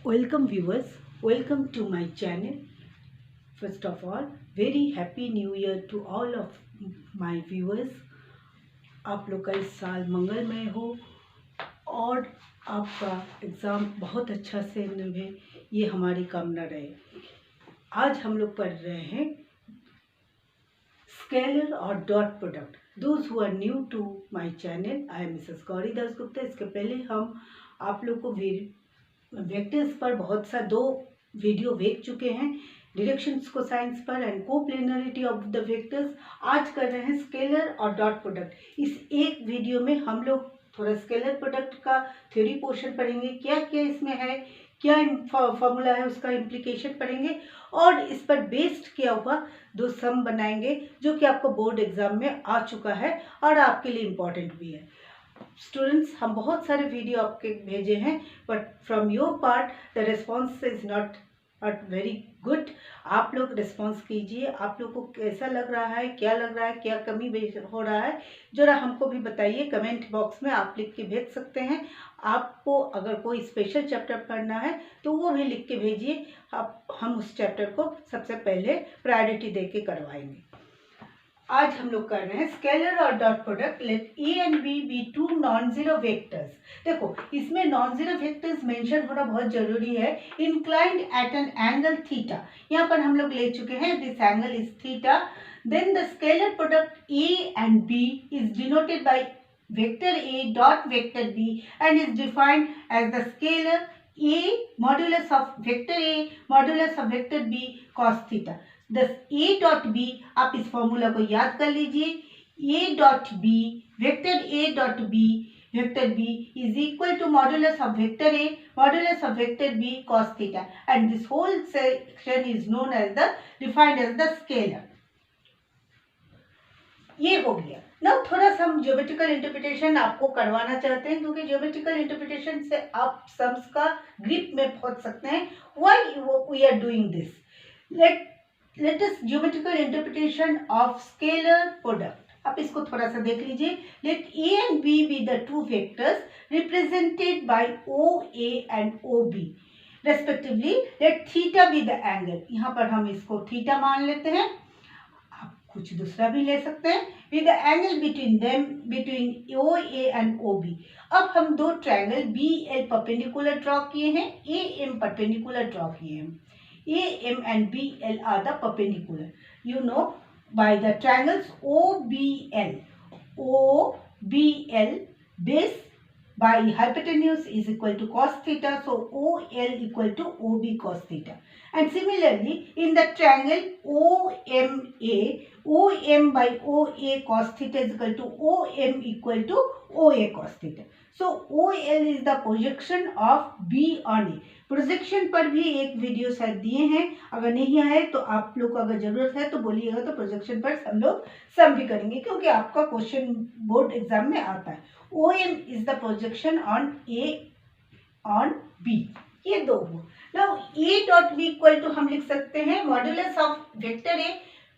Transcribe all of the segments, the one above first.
Welcome viewers, welcome to my channel. First of all, very happy new year to all of my viewers. आप लोग का इस साल मंगलमय हो और आपका एग्ज़ाम बहुत अच्छा से निभे, ये हमारी कामना रहे। आज हम लोग पढ़ रहे हैं स्केलर और dot product. Those who are new to my channel, I am Mrs Gauri Das Gupta. इसके पहले हम आप लोग को वेक्टर्स पर बहुत सा 2 वीडियो देख चुके हैं, डायरेक्शंस को साइंस पर and coplanarity of the vectors. आज कर रहे हैं स्केलर और डॉट प्रोडक्ट। इस एक वीडियो में हम लोग थोड़ा स्केलर प्रोडक्ट का थ्योरी पोर्शन पढ़ेंगे, क्या क्या इसमें है, क्या फॉर्मूला है, उसका इम्प्लीकेशन पढ़ेंगे और इस पर बेस्ड किया हुआ 2 सम बनाएंगे जो कि आपको बोर्ड एग्जाम में आ चुका है और आपके लिए इम्पॉर्टेंट भी है। स्टूडेंट्स, हम बहुत सारे वीडियो आपके भेजे हैं, but from your part the response is not very good. आप लोग रिस्पॉन्स कीजिए, आप लोग को कैसा लग रहा है, क्या लग रहा है, क्या कमी हो रहा है, जरा हमको भी बताइए। कमेंट बॉक्स में आप लिख के भेज सकते हैं। आपको अगर कोई स्पेशल चैप्टर पढ़ना है तो वो भी लिख के भेजिए, हम उस चैप्टर को सबसे पहले प्रायोरिटी दे के करवाएंगे। आज हम लोग कर रहे हैं स्केलर और dot product. Let A and B be 2 non zero vectors. देखो, इसमें नॉन जीरो वेक्टर्स मेंशन होना बहुत जरूरी है। Inclined at an angle theta, यहाँ पर हम लोग ले चुके हैं, this angle is theta. Then the scalar product A and B is denoted by vector A dot vector B and is defined as the scalar A modulus of vector A modulus of vector B cos theta. दस A dot B, आप इस formula को याद कर लीजिए। A dot B, vector A dot B, vector B is equal to modulus of vector A modulus of vector B cos theta and this whole section is known as the defined as the scalar. ये हो गया। Now थोड़ा सा हम geometrical interpretation आपको करवाना चाहते हैं, क्योंकि ज्योमेट्रिकल इंटरप्रिटेशन से आप सम्स का ग्रिप में पहुंच सकते हैं। Why we are doing this? Let us geometrical interpretation of scalar product. आप इसको थोड़ा सा देख लीजिए। Let A and B be the 2 vectors represented by O A and O B respectively. Let theta be the angle, यहाँ पर हम इसको थीटा मान लेते हैं, कुछ दूसरा भी ले सकते हैं। With the angle between them between O A and O B. अब हम 2 triangle B L perpendicular draw किए हैं, ए एम परपेंडिकुलर ड्रॉ किए हैं। A M and B L are the perpendicular, you know by the triangles O B L base by hypotenuse is equal to cos theta, so OL equal to OB cos theta. And similarly in the triangle OMA, OM by OA cos theta is equal to OM equal to OA cos theta. So OL is the projection of B on A. Projection पर भी एक video शायद दिए हैं, अगर नहीं आए तो आप लोग को अगर जरूरत है तो बोलिएगा, तो प्रोजेक्शन पर हम लोग सम भी करेंगे, क्योंकि आपका क्वेश्चन बोर्ड एग्जाम में आता है। OM is the projection on A on B, ये 2 हो। Now A dot B equal to हम लिख सकते हैं modulus of vector A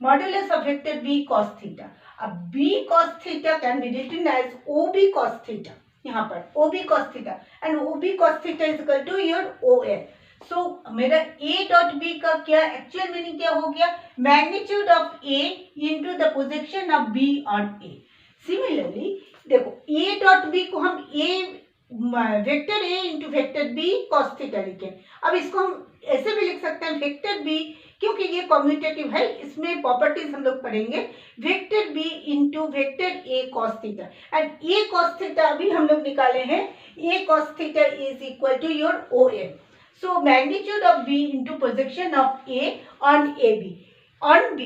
modulus of vector B cos theta. अब B cos theta can be written as OB cos theta, यहाँ पर OB cos theta and OB cos theta is equal to your OL। So मेरा A dot B का क्या actual meaning क्या हो गया? Magnitude of A into the projection of B on A। Similarly देखो, A dot B को हम vector A into vector B cos theta लिखें। अब इसको हम ऐसे भी लिख सकते हैं वेक्टर B, क्योंकि ये कम्यूटेटिव है, इसमें प्रॉपर्टीज हम लोग पढ़ेंगे। Vector B into vector A cos theta and A cos theta अभी हम लोग निकाले हैं, A cos theta is equal to your OM। So magnitude of B into projection of A on AB on B।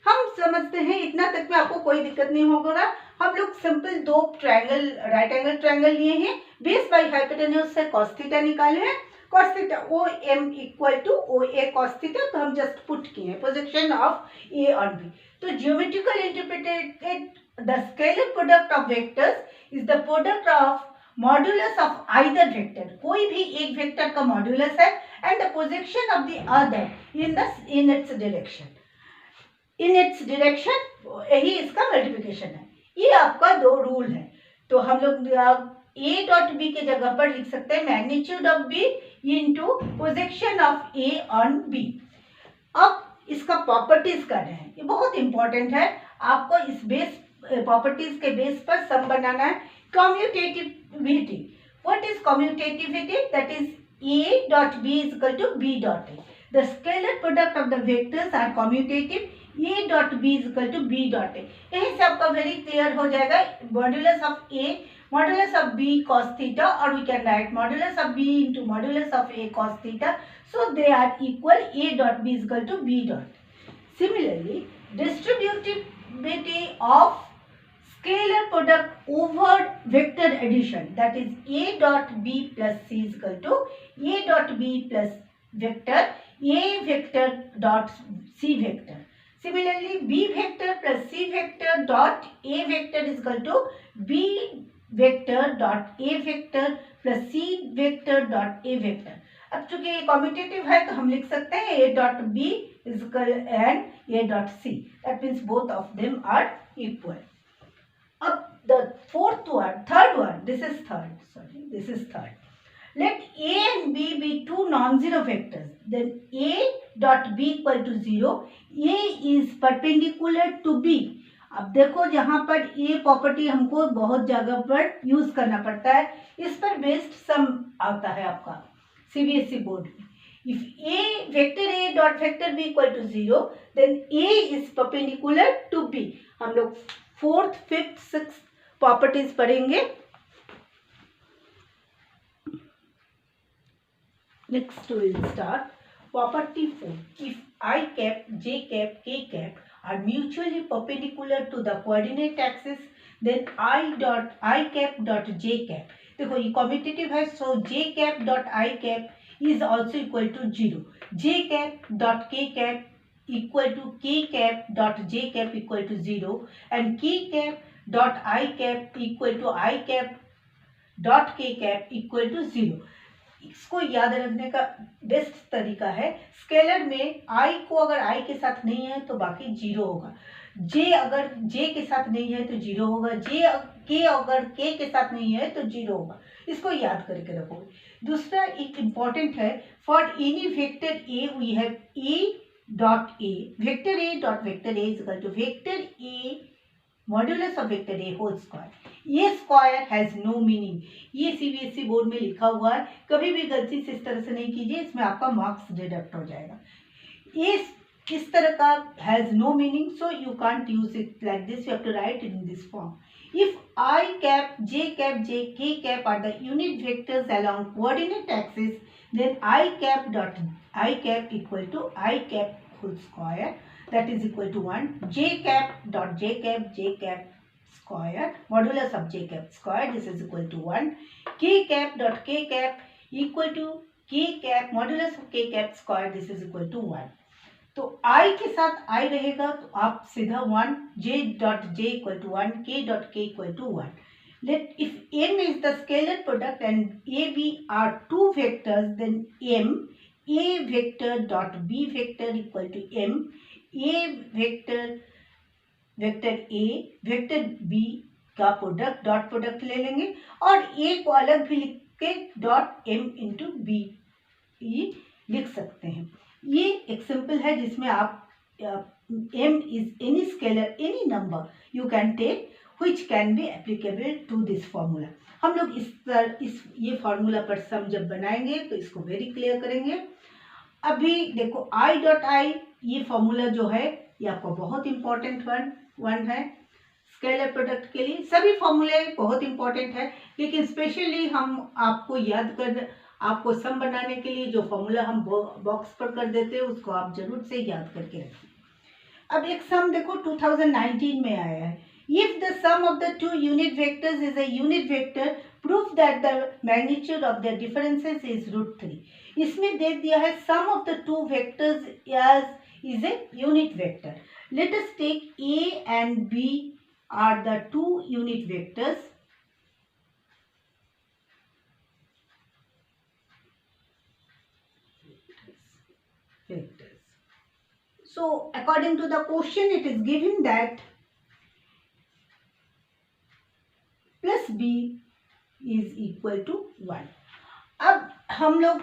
हम समझते हैं, इतना तक में आपको कोई दिक्कत नहीं होगा। हम लोग simple 2 triangle right angle triangle लिए हैं, बेस बाय हाइपोटेन्यूज से cos थीटा निकाले हैं। cos theta OM equal to OA cos theta, तो हम जस्ट पुट किए हैं projection of A on B। तो geometrical interpreted the scalar product of vectors is the product of modulus of either vector, कोई भी एक वेक्टर का modulus है, and the projection of the other in its direction. In its direction, यही इसका multiplication है। ये आपका 2 रूल है। तो हम लोग A डॉट बी के जगह पर लिख सकते हैं magnitude of B into projection of A on B. अब इसका प्रॉपर्टीज कर रहे हैं, ये बहुत इंपॉर्टेंट है, आपको इस बेस प्रॉपर्टीज के बेस पर सम बनाना है. Commutativity, what is commutativity? That is A dot B is equal to B dot A. The scalar product of the vectors are commutative. A dot B is equal to B dot A. यहीं से आपका very clear हो जाएगा. Modulus of A, modulus of B cos theta, or we can write modulus of B into modulus of A cos theta. So they are equal. A dot B is equal to B dot. Similarly, distributivity of scalar product over vector addition, that is A dot B plus C is equal to A dot B plus vector A vector dot C vector. Similarly, B vector plus C vector dot A vector is equal to B vector dot A vector plus C vector dot A vector. अब चूंकि ये commutative है तो हम लिख सकते हैं A dot B is equal and A dot C. That means both of them are equal. अब the third one, this is third. Let A and B be two non-zero vectors. Then A dot B equal to 0. A is perpendicular to B. अब देखो जहाँ पर A property हमको बहुत जगह पर use करना पड़ता है, इस पर बेस्ड सम आता है आपका CBSE बोर्ड में. If A vector A dot vector B equal to 0, then A is perpendicular to B. हम लोग 4th, 5th, 6th प्रॉपर्टीज पढ़ेंगे. Next we will start property 4. If I cap, J cap, K cap are mutually perpendicular to the coordinate axis, then I cap dot J cap. देखो ये commutative है, so J cap dot I cap is also equal to 0. J cap dot K cap equal to K cap dot J cap equal to 0, and K cap dot I cap equal to I cap dot K cap equal to 0. इसको याद रखने का best तरीका है, scalar में I को अगर I के साथ नहीं है तो बाकी 0 होगा, J अगर J के साथ नहीं है तो 0 होगा, K अगर K के साथ नहीं है तो 0 होगा. इसको याद करके रखोगे. दूसरा एक इम्पॉर्टेंट है, for any vector A we have A dot A, vector A dot vector A is equal to vector A modulus of vector A whole square. ये स्क्वायर हैज नो मीनिंग, ये CBSE बोर्ड में लिखा हुआ है, कभी भी गलती से इस तरह से नहीं कीजिए, इसमें आपका मार्क्स डिडक्ट हो जाएगा. ये इस तरह का has no meaning, so you can't use it like this, you have to write in this form. If I cap, J cap, J, K cap are the unit vectors along coordinate axis, then I cap dot I cap equal to I cap whole square, that is equal to 1. J cap dot J cap square, modulus of J cap square, this is equal to 1. K cap dot K cap equal to K cap modulus of K cap square, this is equal to 1. तो I के साथ I रहेगा तो आप सीधा 1, J dot J equal to 1, K dot K equal to 1. Let if M is the scalar product and A, B are two vectors, then M A vector dot B vector equal to M A vector A vector B का product dot product ले लेंगे और A को अलग भी लिख के dot M into B लिख सकते हैं. ये एक सिंपल है जिसमें आप M is any scalar, any number you can take which can be applicable to this formula. हम लोग इस ये फॉर्मूला पर सम जब बनाएंगे तो इसको वेरी क्लियर करेंगे. अभी देखो I डॉट I, ये फॉर्मूला जो है ये आपको बहुत इंपॉर्टेंट वन है स्केलर प्रोडक्ट के लिए. सभी फॉर्मूले बहुत इंपॉर्टेंट है, लेकिन स्पेशली हम आपको याद कर, आपको सम बनाने के लिए जो फॉर्मूला हम बॉक्स पर कर देते हैं उसको आप जरूर से याद करके रखिए. अब एक सम देखो 2019 में आया है. If the sum of the two unit vectors is a unit vector, prove that the magnitude of their differences is √3. इसमें दे दिया है sum of the two vectors is a unit vector. Let us take A and B are the two unit vectors. So according to the question it is given that plus B is equal to 1. अब हम लोग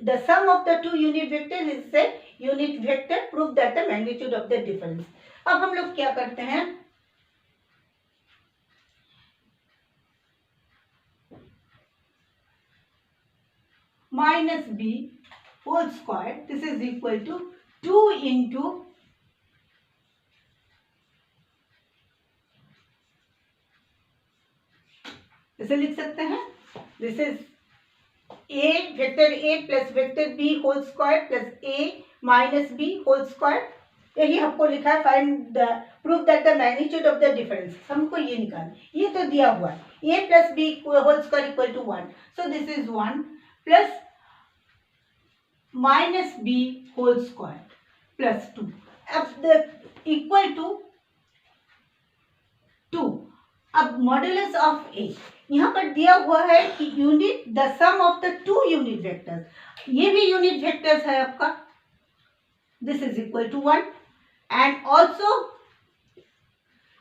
the sum of the two unit vectors is a unit vector. Prove that the magnitude of the difference. अब हम लोग क्या करते हैं, minus b whole square, this is equal to 2 into इसे लिख सकते हैं, this is a vector a plus vector b whole square plus a minus b whole square. यही आपको लिखा है, find the prove that the magnitude of the difference. हमको ये निकालना, ये तो दिया हुआ है a plus b whole square equal to 1, so this is 1 plus minus b whole square plus 2. अब द इक्वल टू 2. अब मॉड्यूलस ऑफ a यहाँ पर दिया हुआ है कि unit the sum of the two unit vectors, ये भी यूनिट वेक्टर्स है आपका, this is equal to 1 and also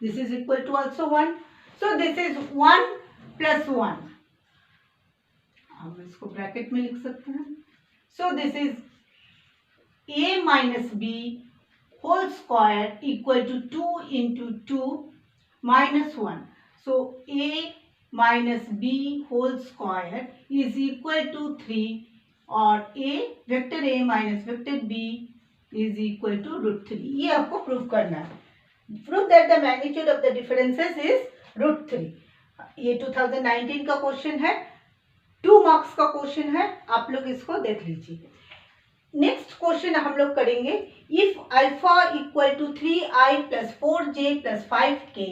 this is equal to also 1, so this is 1 plus 1. हम इसको ब्रैकेट में लिख सकते हैं, so this is a minus b whole square equal to 2 into 2 minus 1. So a minus b whole square is equal to 3, और a vector a minus vector b is equal to root 3. ये आपको prove करना है. Prove that the magnitude of the differences is root 3. ये 2019 का question है, 2 marks का question है, आप लोग इसको देख लीजिए. नेक्स्ट क्वेश्चन हम लोग करेंगे, if alpha equal to 3i plus 4j plus 5k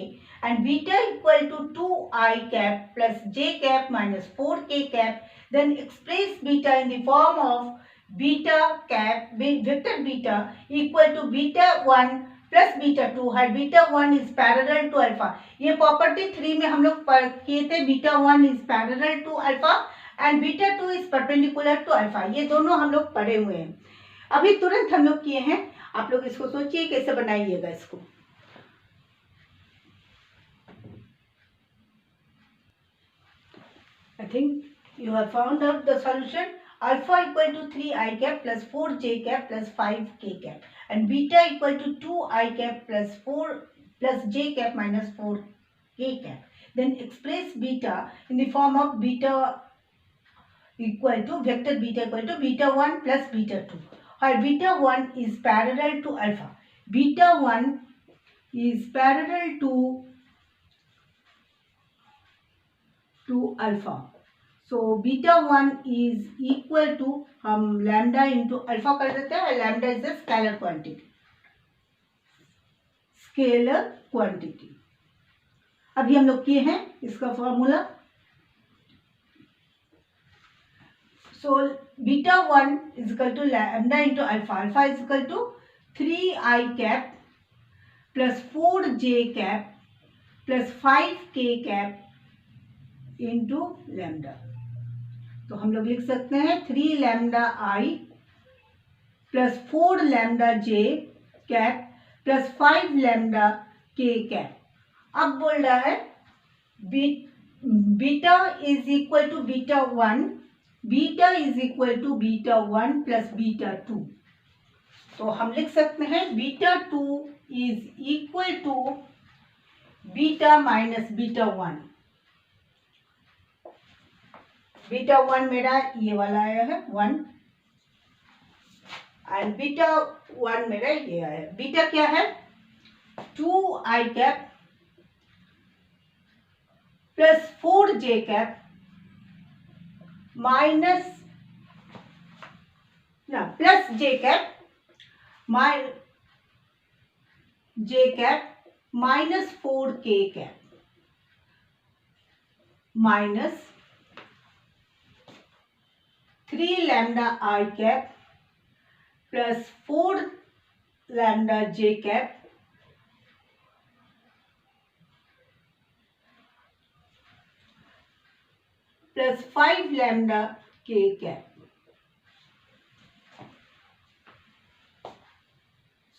and beta equal to 2i cap plus j cap minus 4k cap, then express beta in the form of beta cap vector beta equal to beta 1 plus beta 2 है. beta 1 is parallel to alpha. ये property 3 में हम लोग पढ़ किए थे, beta 1 is parallel to alpha and beta 2 is perpendicular to alpha. ये दोनों हम लोग पढ़े हुए हैं, अभी तुरंत हम लोग किए हैं. आप लोग इसको सोचिए कैसे बनाइएगा इसको. I think you have found out the solution. Alpha equal to 3i cap plus 4j cap plus 5k cap and beta equal to 2i cap plus 4 plus j cap minus 4k cap. Then express beta in the form of beta equal to vector beta equal to beta 1 plus beta 2. Where beta 1 is parallel to alpha. Beta 1 is parallel to alpha. So beta 1 is equal to, हम lambda into alpha कर देते हैं. lambda is a scalar quantity. Scalar quantity. अभी हम लोग किए हैं इसका formula. So beta 1 is equal to lambda into alpha. Alpha is equal to 3i cap plus 4j cap plus 5k cap into lambda. तो हम लोग लिख सकते हैं 3 lambda i plus 4 lambda j cap plus 5 lambda k cap. अब बोल रहा है beta is equal to beta 1, beta is equal to beta 1 plus beta 2. तो हम लिख सकते हैं beta 2 is equal to beta minus beta 1. Beta 1 मेरा ये वाला आया है 1 एंड बीटा 1 मेरा ये आया है. बीटा क्या है 2i cap plus 4j cap minus plus j cap minus 4k cap minus 3 lambda I cap plus 4 lambda J cap plus 5 lambda K cap.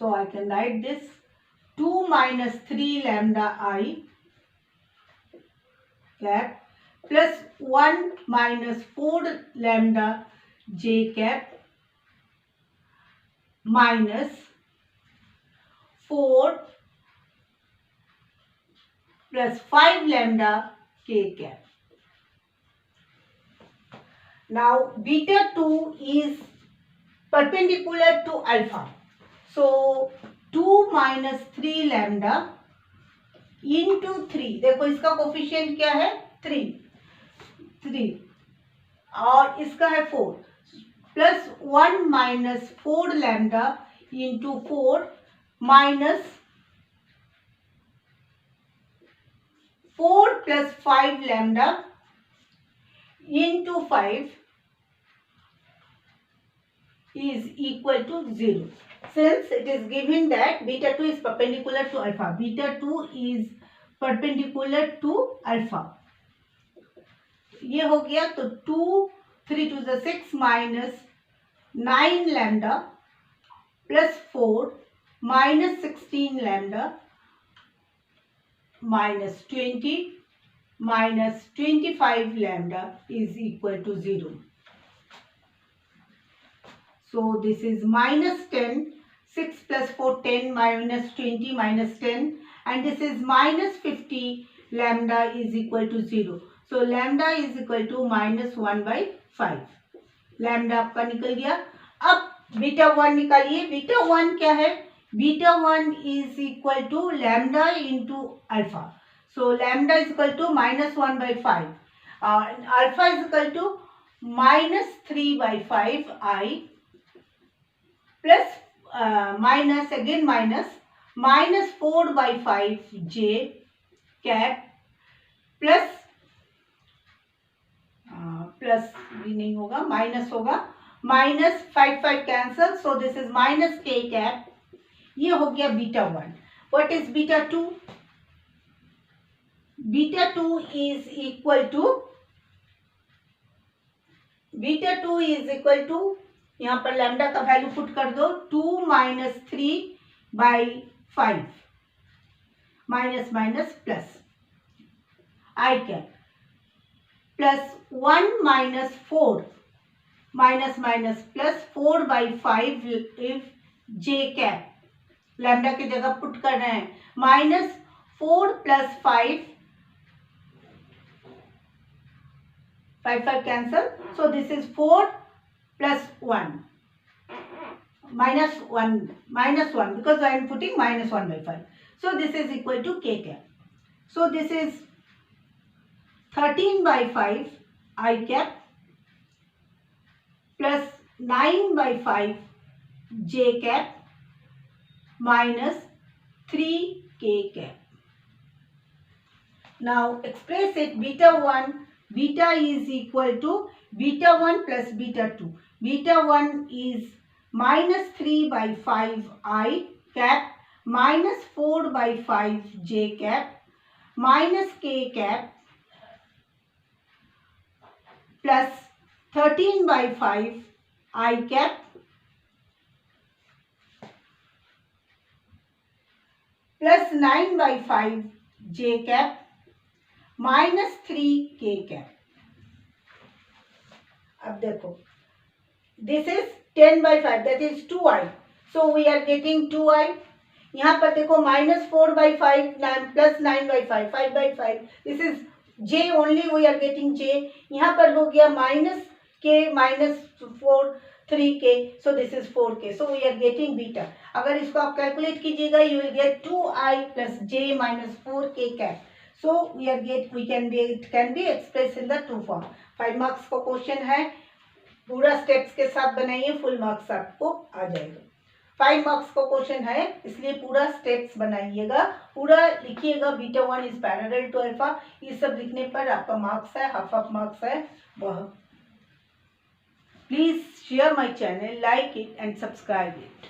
So I can write this 2 minus 3 lambda I cap plus 1 minus 4 lambda j cap minus 4 plus 5 lambda k cap. Now beta 2 is perpendicular to alpha. So 2 minus 3 lambda into 3. देखो इसका coefficient क्या है 3 और इसका है 4 plus 1 minus 4 lambda into 4 minus 4 plus 5 lambda into 5 is equal to 0. Since it is given that beta 2 is perpendicular to alpha, beta 2 is perpendicular to alpha. ये हो गया तो 2 3 to the 6 minus 9 lambda plus 4 minus 16 lambda minus 20 minus 25 lambda is equal to 0. So this is minus 10, 6 plus 4 10 minus 20 minus 10 and this is minus 50 lambda is equal to 0. So lambda is equal to minus 1 by 5. Lambda आपका निकल गया. अब beta 1 निकालिए. Beta 1 क्या है? Beta 1 is equal to lambda into alpha. So lambda is equal to minus 1 by 5. Alpha is equal to minus 3 by 5 i plus minus again minus 4 by 5 j cap plus plus भी नहीं होगा, minus होगा. Minus 5 5 cancel. So this is minus k cap. ये हो गया beta 1. What is beta 2? Beta 2 is equal to यहाँ पर lambda का वैल्यू पुट कर दो. 2 minus 3 by 5 minus minus plus I cap plus 1 minus 4 minus minus plus 4 by 5 if J cap. Lambda की जगह पुट कर रहे हैं. Minus 4 plus 5 5 cancel. So this is 4 plus 1 minus 1 because I am putting minus 1 by 5. So this is equal to k cap. So this is 13 by 5 I cap plus 9 by 5 j cap minus 3 k cap. Now express it. Beta is equal to beta 1 plus beta 2. Beta 1 is minus 3 by 5 I cap minus 4 by 5 j cap minus k cap plus 13 by 5 I cap plus 9 by 5 j cap minus 3 k cap. अब देखो, this is 10 by 5, that is 2i. So we are getting 2i. यहाँ पर देखो minus 4 by 5 plus 9 by 5 5 by 5. This is j only, we are getting j. यहाँ पर हो गया minus k minus 4 3k. So this is 4k. So we are getting beta. अगर इसको आप कैलकुलेट कीजिएगा you will get 2i plus j minus 4k cap. So it can be expressed in the two form. 5 marks का question है. पूरा steps के साथ बनाइए, फुल मार्क्स आपको आ जाएगा. 5 मार्क्स का क्वेश्चन है इसलिए पूरा स्टेप्स बनाइएगा, पूरा लिखिएगा. Beta 1 is parallel to alpha. ये सब लिखने पर आपका मार्क्स है, हाफ मार्क्स है वह. Please share my channel, like it and subscribe it.